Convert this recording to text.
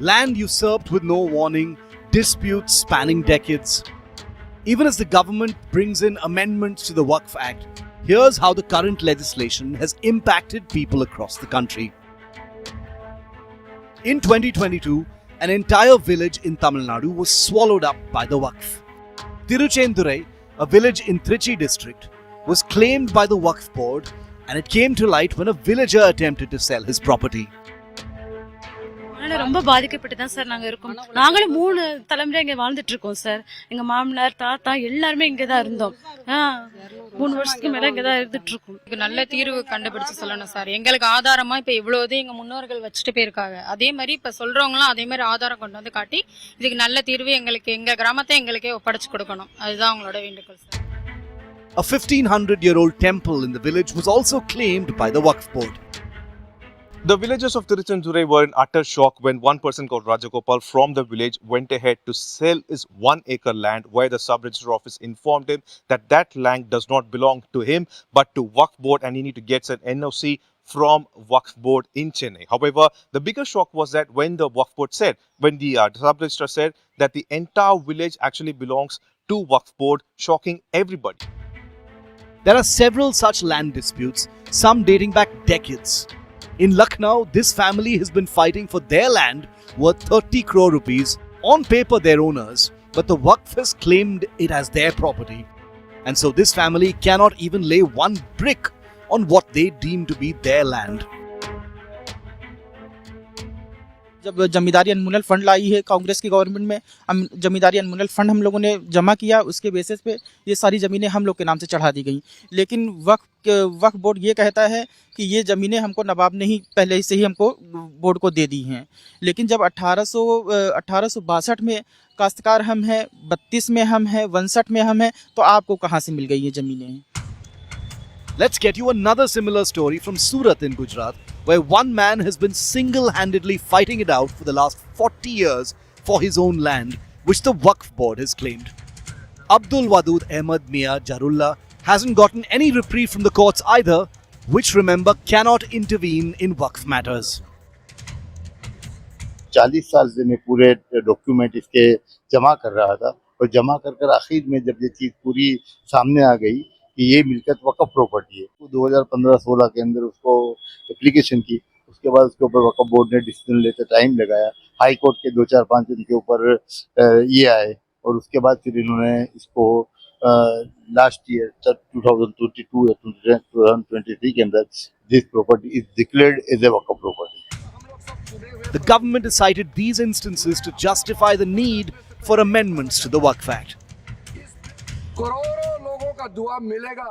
Land usurped with no warning, disputes spanning decades. Even as the government brings in amendments to the Waqf Act, here's how the current legislation has impacted people across the country. In 2022, an entire village in Tamil Nadu was swallowed up by the Waqf. Tiruchendurai, a village in Trichy district, was claimed by the Waqf board, and it came to light when a villager attempted to sell his property. ரொம்ப பாதிக்கப்பட்டு தான் sir நாங்க இருக்கோம். நாங்களும் 3 தலைமுறை இங்க வாழ்ந்துட்டு இருக்கோம் சார். எங்க மாமனார் தாத்தா எல்லாருமே இங்க தான் இருந்தோம். 3 வருஷத்துக்கு மேல இங்க தான் இருந்துட்டு இருக்கோம். இதுக்கு நல்ல தீர்வு கண்டுபிடிச்சு சொல்லணும் சார். எங்களுக்கு ஆதாரமா இப்ப இவ்வளவு எங்க முன்னோர்கள் வச்சுட்டு போயிருக்காங்க. அதே மாதிரி இப்ப சொல்றவங்களும் அதே மாதிரி ஆதாரம் கொண்டு வந்து காட்டி இதுக்கு நல்ல தீர்வு எங்களுக்கு எங்க கிராமத்தை எங்களுக்கே ஒப்படைச்சு கொடுக்கணும். அதுதான் அவங்களோட வேண்டுகோள் sir. A 1500-year-old temple in the village was also claimed by the Waqf board. The villagers of Tiruchendurai were in utter shock when one person called Rajagopal from the village went ahead to sell his 1-acre land, where the sub-register office informed him that that land does not belong to him but to Waqf board, and he need to get an NOC from Waqf board in Chennai. However, the bigger shock was that when the Waqf board said, when the sub-register said that the entire village actually belongs to Waqf board, shocking everybody. There are several such land disputes, some dating back decades. In Lucknow, this family has been fighting for their land worth 30 crore rupees, on paper their owners, but the Waqf has claimed it as their property. And so this family cannot even lay one brick on what they deem to be their land. जब जमींदारी अनमोल fund लाई है कांग्रेस की government में, हम जमींदारी अनमोल fund हम लोगों ने जमा किया, उसके बेसिस पे ये सारी ज़मीनें हम लोग के नाम से चढ़ा दी गई। लेकिन वक्फ बोर्ड ये कहता है कि ये ज़मीनें हमको नवाब ने ही पहले से ही हमको बोर्ड को दे दी हैं। लेकिन जब 1862 में काश्तकार हम हैं, 32 में हम हैं, 61 में हम हैं, तो आपको कहाँ से मिल गई ये ज़मीनें? Let's get you another similar story from Surat in Gujarat, where one man has been single-handedly fighting it out for the last 40 years for his own land, which the Waqf board has claimed. Abdul Wadud Ahmad Mia Jarulla hasn't gotten any reprieve from the courts either, which, remember, cannot intervene in Waqf matters. 40 साल से मैं पूरे document इसके जमा कर रहा था, और जमा कर आखिर में जब ये चीज़ पूरी सामने आ गई कि ये मिलकत वक़्फ़ प्रॉपर्टी है, तो 2015-16 के अंदर उसको एप्लीकेशन की। उसके बाद उसके ऊपर वक़्फ़ बोर्ड ने डिसीजन लेते टाइम लगाया, हाई कोर्ट के 2-4-5 दिन के ऊपर ये आए, और उसके बाद फिर इन्होंने इसको लास्ट ईयर 2022 या 2023 के अंदर this property is declared as a waqf property. The government has cited these instances to justify the need for amendments to the Waqf Act. करोड़ों लोगों का दुआ मिलेगा